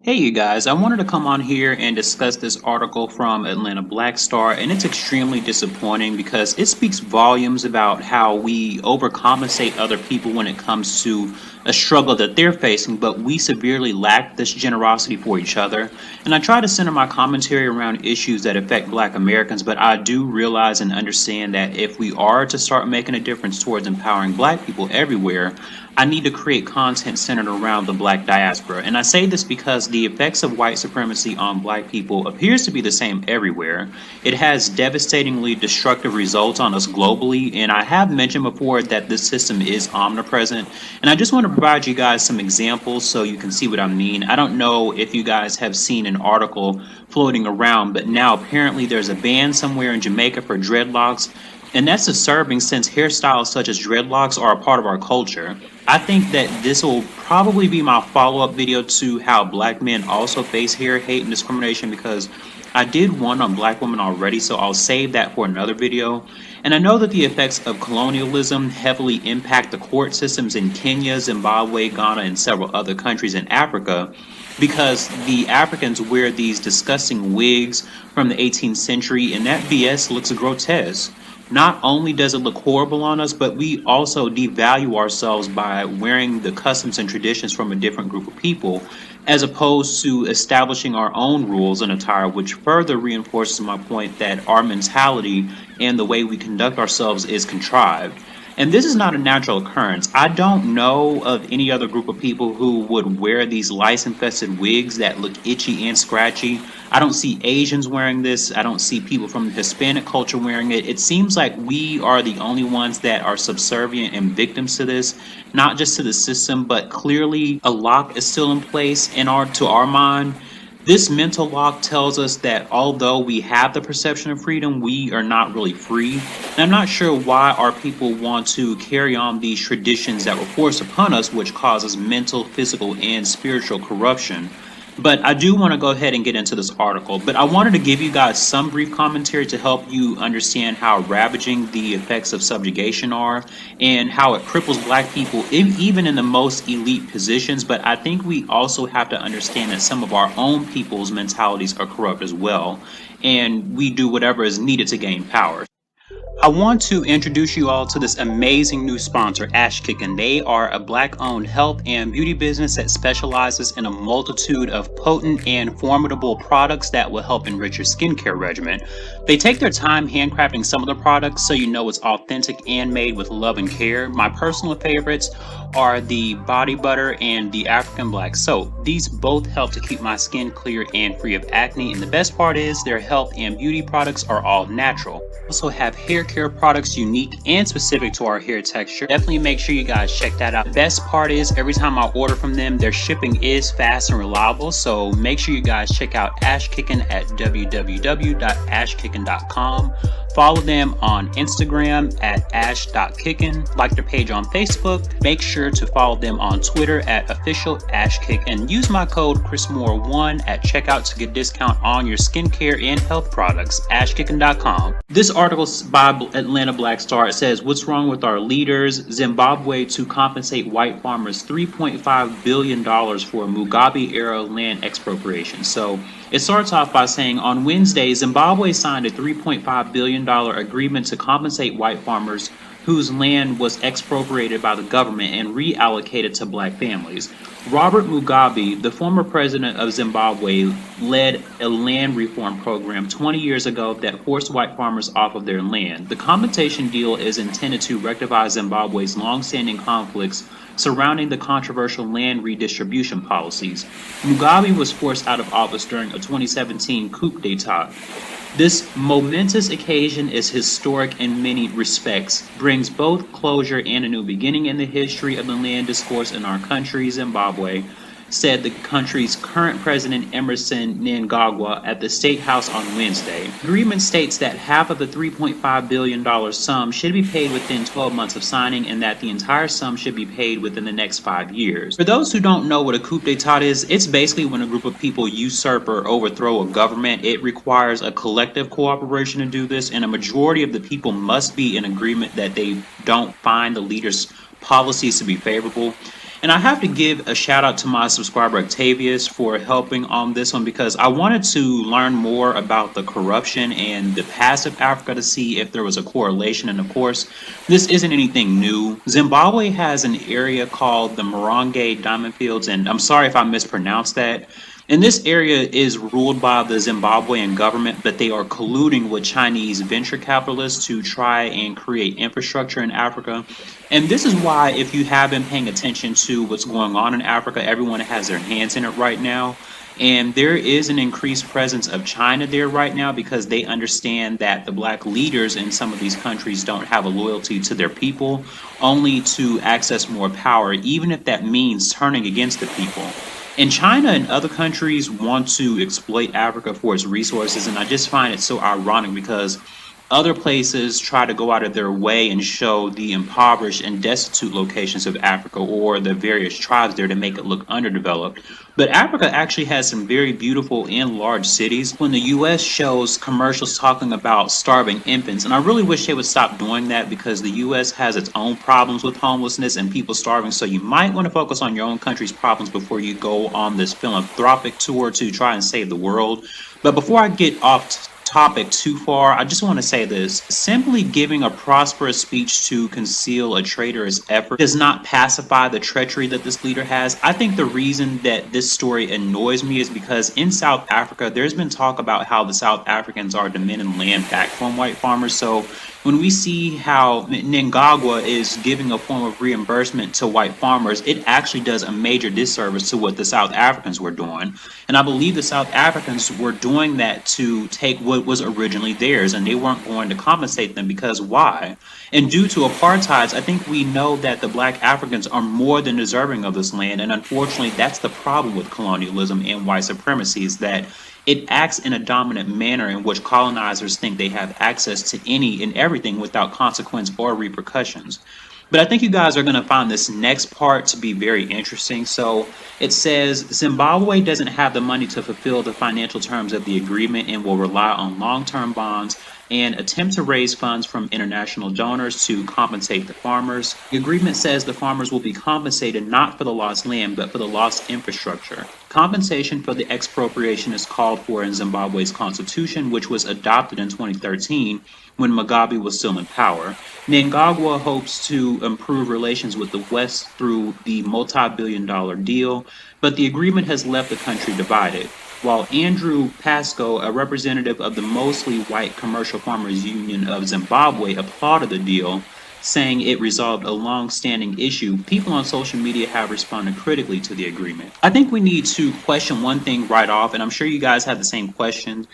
Hey, you guys, I wanted to come on here and discuss this article from Atlanta Black Star, and it's extremely disappointing because it speaks volumes about how we overcompensate other people when it comes to a struggle that they're facing, but we severely lack this generosity for each other. And I try to center my commentary around issues that affect Black Americans, but I do realize and understand that if we are to start making a difference towards empowering Black people everywhere, I need to create content centered around the Black diaspora. And I say this because the effects of white supremacy on Black people appears to be the same everywhere. It has devastatingly destructive results on us globally, and I have mentioned before that this system is omnipresent. And I just want to provide you guys some examples so you can see what I mean. I don't know if you guys have seen an article floating around, but now apparently there's a ban somewhere in Jamaica for dreadlocks. And that's disturbing since hairstyles such as dreadlocks are a part of our culture. I think that this will probably be my follow-up video to how Black men also face hair hate and discrimination, because I did one on Black women already, so I'll save that for another video. And I know that the effects of colonialism heavily impact the court systems in Kenya, Zimbabwe, Ghana, and several other countries in Africa, because the Africans wear these disgusting wigs from the 18th century, and that BS looks grotesque. Not only does it look horrible on us, but we also devalue ourselves by wearing the customs and traditions from a different group of people, as opposed to establishing our own rules and attire, which further reinforces my point that our mentality and the way we conduct ourselves is contrived. And this is not a natural occurrence. I don't know of any other group of people who would wear these lice-infested wigs that look itchy and scratchy. I don't see Asians wearing this. I don't see people from the Hispanic culture wearing it. It seems like we are the only ones that are subservient and victims to this, not just to the system, but clearly a lock is still in place to our mind. This mental lock tells us that although we have the perception of freedom, we are not really free. And I'm not sure why our people want to carry on these traditions that were forced upon us, which causes mental, physical, and spiritual corruption. But I do want to go ahead and get into this article. But I wanted to give you guys some brief commentary to help you understand how ravaging the effects of subjugation are and how it cripples Black people, even in the most elite positions. But I think we also have to understand that some of our own people's mentalities are corrupt as well, and we do whatever is needed to gain power. I want to introduce you all to this amazing new sponsor, Ashkickin. They are a Black-owned health and beauty business that specializes in a multitude of potent and formidable products that will help enrich your skincare regimen. They take their time handcrafting some of the products so you know it's authentic and made with love and care. My personal favorites are the body butter and the African black soap. These both help to keep my skin clear and free of acne, and the best part is their health and beauty products are all natural. They also have hair care products unique and specific to our hair texture. Definitely make sure you guys check that out. The best part is every time I order from them, their shipping is fast and reliable, so make sure you guys check out Ashkickin at www.ashkickin.com. Follow them on Instagram at ash.kickin. Like their page on Facebook. Make sure to follow them on Twitter at officialashkick, and use my code ChrisMoore1 at checkout to get a discount on your skincare and health products. Ashkickin.com. This article by Atlanta Black Star, it says, "What's wrong with our leaders? Zimbabwe to compensate white farmers $3.5 billion for Mugabe-era land expropriation." So it starts off by saying, on Wednesday, Zimbabwe signed a $3.5 billion agreement to compensate white farmers whose land was expropriated by the government and reallocated to Black families. Robert Mugabe, the former president of Zimbabwe, led a land reform program 20 years ago that forced white farmers off of their land. The compensation deal is intended to rectify Zimbabwe's long-standing conflicts surrounding the controversial land redistribution policies. Mugabe was forced out of office during a 2017 coup d'etat. This momentous occasion is historic in many respects, brings both closure and a new beginning in the history of the land discourse in our country, Zimbabwe, said the country's current president Emerson Mnangagwa at the State House on Wednesday. The agreement states that half of the $3.5 billion sum should be paid within 12 months of signing, and that the entire sum should be paid within the next 5 years. For those who don't know what a coup d'etat is, it's basically when a group of people usurp or overthrow a government. It requires a collective cooperation to do this, and a majority of the people must be in agreement that they don't find the leader's policies to be favorable. And I have to give a shout out to my subscriber Octavius for helping on this one because I wanted to learn more about the corruption and the past of Africa to see if there was a correlation. And of course, this isn't anything new. Zimbabwe has an area called the Moronge Diamond Fields, and I'm sorry if I mispronounced that. And this area is ruled by the Zimbabwean government, but they are colluding with Chinese venture capitalists to try and create infrastructure in Africa. And this is why, if you have been paying attention to what's going on in Africa, everyone has their hands in it right now. And there is an increased presence of China there right now because they understand that the black leaders in some of these countries don't have a loyalty to their people, only to access more power, even if that means turning against the people. And China and other countries want to exploit Africa for its resources, and I just find it so ironic because other places try to go out of their way and show the impoverished and destitute locations of Africa or the various tribes there to make it look underdeveloped. But Africa actually has some very beautiful and large cities. When the US shows commercials talking about starving infants, and I really wish they would stop doing that because the US has its own problems with homelessness and people starving. So you might want to focus on your own country's problems before you go on this philanthropic tour to try and save the world. But before I get off topic too far, I just want to say this. Simply giving a prosperous speech to conceal a traitorous effort does not pacify the treachery that this leader has. I think the reason that this story annoys me is because in South Africa, there's been talk about how the South Africans are demanding land back from white farmers. So when we see how Mnangagwa is giving a form of reimbursement to white farmers, it actually does a major disservice to what the South Africans were doing. And I believe the South Africans were doing that to take what was originally theirs, and they weren't going to compensate them because why? And due to apartheid, I think we know that the black Africans are more than deserving of this land. And unfortunately, that's the problem with colonialism and white supremacy is that it acts in a dominant manner in which colonizers think they have access to any and everything without consequence or repercussions. But I think you guys are going to find this next part to be very interesting. So it says Zimbabwe doesn't have the money to fulfill the financial terms of the agreement and will rely on long-term bonds and attempt to raise funds from international donors to compensate the farmers. The agreement says the farmers will be compensated not for the lost land, but for the lost infrastructure. Compensation for the expropriation is called for in Zimbabwe's constitution, which was adopted in 2013 when Mugabe was still in power. Mnangagwa hopes to improve relations with the West through the multi-billion-dollar deal, but the agreement has left the country divided. While Andrew Pascoe, a representative of the mostly white Commercial Farmers Union of Zimbabwe, applauded the deal, saying it resolved a long-standing issue, people on social media have responded critically to the agreement. I think we need to question one thing right off, and I'm sure you guys have the same question.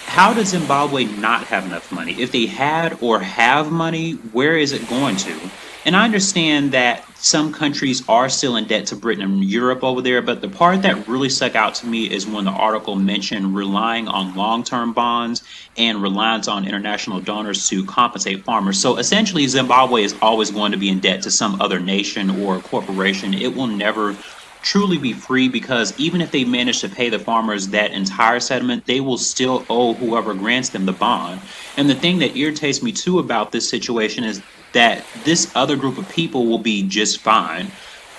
How does Zimbabwe not have enough money? If they had or have money, where is it going to? And I understand that some countries are still in debt to Britain and Europe over there, but the part that really stuck out to me is when the article mentioned relying on long-term bonds and reliance on international donors to compensate farmers. So essentially, Zimbabwe is always going to be in debt to some other nation or corporation. It will never truly be free because even if they manage to pay the farmers that entire settlement, they will still owe whoever grants them the bond. And the thing that irritates me too about this situation is that this other group of people will be just fine.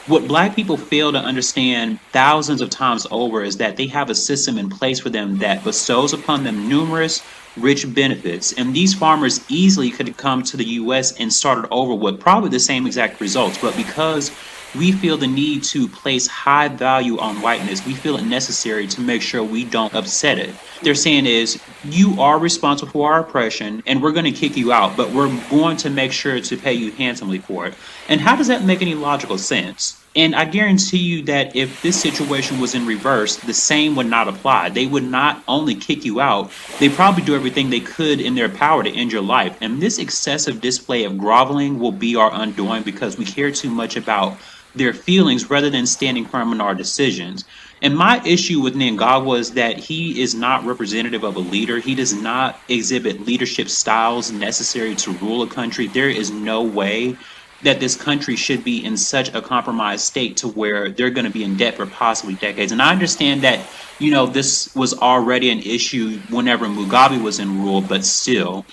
What black people fail to understand thousands of times over is that they have a system in place for them that bestows upon them numerous rich benefits. And these farmers easily could have come to the US and started over with probably the same exact results. But because we feel the need to place high value on whiteness, we feel it necessary to make sure we don't upset it. They're saying is, you are responsible for our oppression and we're going to kick you out, but we're going to make sure to pay you handsomely for it. And how does that make any logical sense? And I guarantee you that if this situation was in reverse, the same would not apply. They would not only kick you out, they probably do everything they could in their power to end your life. And this excessive display of groveling will be our undoing because we care too much about their feelings rather than standing firm in our decisions. And my issue with Mnangagwa is that he is not representative of a leader. He does not exhibit leadership styles necessary to rule a country. There is no way that this country should be in such a compromised state to where they're going to be in debt for possibly decades. And I understand that, this was already an issue whenever Mugabe was in rule, but still.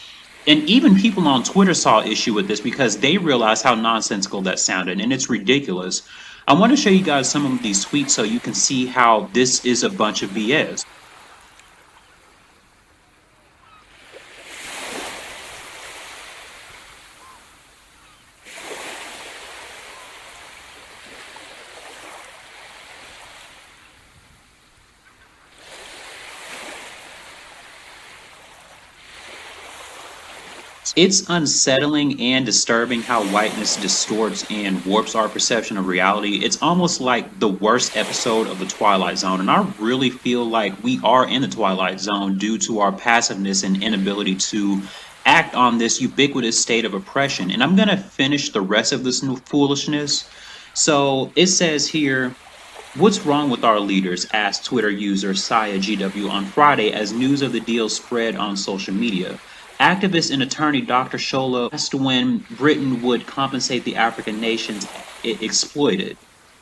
And even people on Twitter saw issue with this because they realized how nonsensical that sounded, and it's ridiculous. I want to show you guys some of these tweets so you can see how this is a bunch of BS. It's unsettling and disturbing how whiteness distorts and warps our perception of reality. It's almost like the worst episode of The Twilight Zone, and I really feel like we are in the Twilight Zone due to our passiveness and inability to act on this ubiquitous state of oppression. And I'm going to finish the rest of this new foolishness. So it says here, "What's wrong with our leaders?" asked Twitter user SiaGW on Friday as news of the deal spread on social media. Activist and attorney Dr. Shola asked when Britain would compensate the African nations it exploited.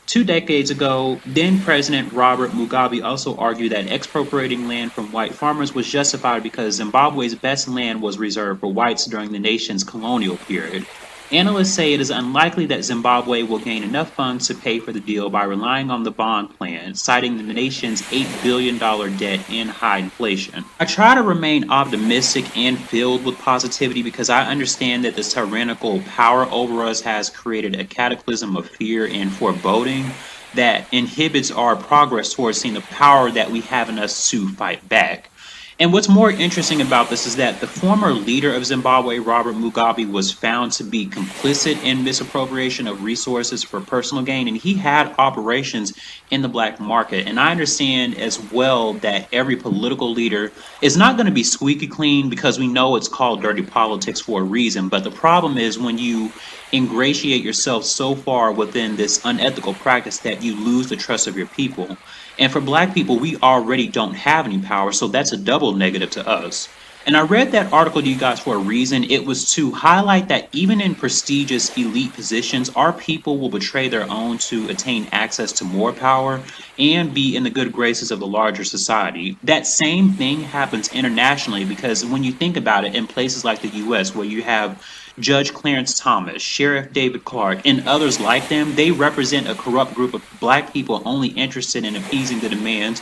2 decades ago, then President Robert Mugabe also argued that expropriating land from white farmers was justified because Zimbabwe's best land was reserved for whites during the nation's colonial period. Analysts say it is unlikely that Zimbabwe will gain enough funds to pay for the deal by relying on the bond plan, citing the nation's $8 billion debt and high inflation. I try to remain optimistic and filled with positivity because I understand that this tyrannical power over us has created a cataclysm of fear and foreboding that inhibits our progress towards seeing the power that we have in us to fight back. And what's more interesting about this is that the former leader of Zimbabwe, Robert Mugabe, was found to be complicit in misappropriation of resources for personal gain, and he had operations in the black market. And I understand as well that every political leader is not going to be squeaky clean because we know it's called dirty politics for a reason. But the problem is when you ingratiate yourself so far within this unethical practice that you lose the trust of your people. And for black people, we already don't have any power, so that's a double negative to us. And I read that article to you guys for a reason. It was to highlight that even in prestigious elite positions, our people will betray their own to attain access to more power and be in the good graces of the larger society. That same thing happens internationally because when you think about it, in places like the US, where you have Judge Clarence Thomas, Sheriff David Clark, and others like them, they represent a corrupt group of black people only interested in appeasing the demands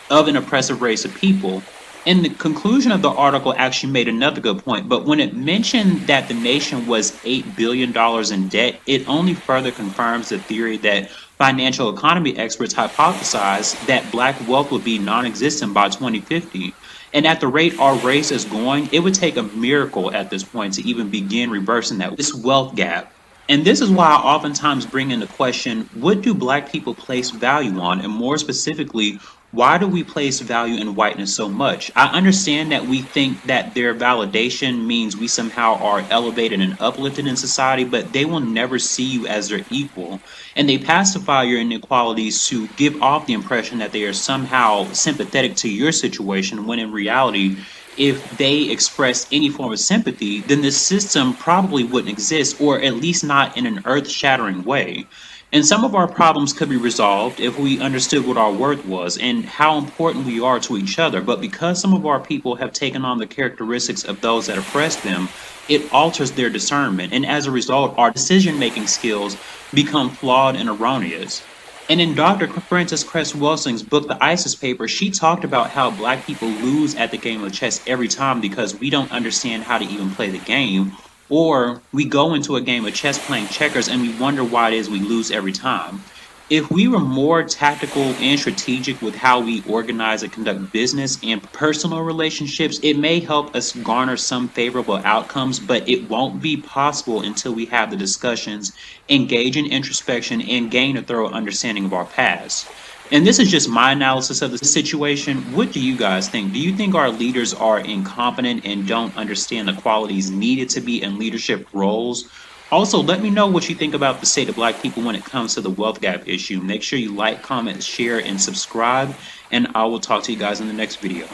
of an oppressive race of people. And the conclusion of the article actually made another good point, but when it mentioned that the nation was $8 billion in debt, it only further confirms the theory that financial economy experts hypothesized that black wealth would be non-existent by 2050. And at the rate our race is going, it would take a miracle at this point to even begin reversing this wealth gap. And this is why I oftentimes bring into question, what do black people place value on? And more specifically, why do we place value in whiteness so much? I understand that we think that their validation means we somehow are elevated and uplifted in society, but they will never see you as their equal. And they pacify your inequalities to give off the impression that they are somehow sympathetic to your situation, when in reality, if they express any form of sympathy, then this system probably wouldn't exist, or at least not in an earth-shattering way. And some of our problems could be resolved if we understood what our worth was and how important we are to each other. But because some of our people have taken on the characteristics of those that oppress them, it alters their discernment. And as a result, our decision-making skills become flawed and erroneous. And in Dr. Frances Cress Welsing's book, The ISIS Paper, she talked about how black people lose at the game of chess every time because we don't understand how to even play the game. Or we go into a game of chess playing checkers and we wonder why it is we lose every time. If we were more tactical and strategic with how we organize and conduct business and personal relationships, it may help us garner some favorable outcomes, but it won't be possible until we have the discussions, engage in introspection, and gain a thorough understanding of our past. And this is just my analysis of the situation. What do you guys think? Do you think our leaders are incompetent and don't understand the qualities needed to be in leadership roles? Also, let me know what you think about the state of black people when it comes to the wealth gap issue. Make sure you like, comment, share, and subscribe, and I will talk to you guys in the next video.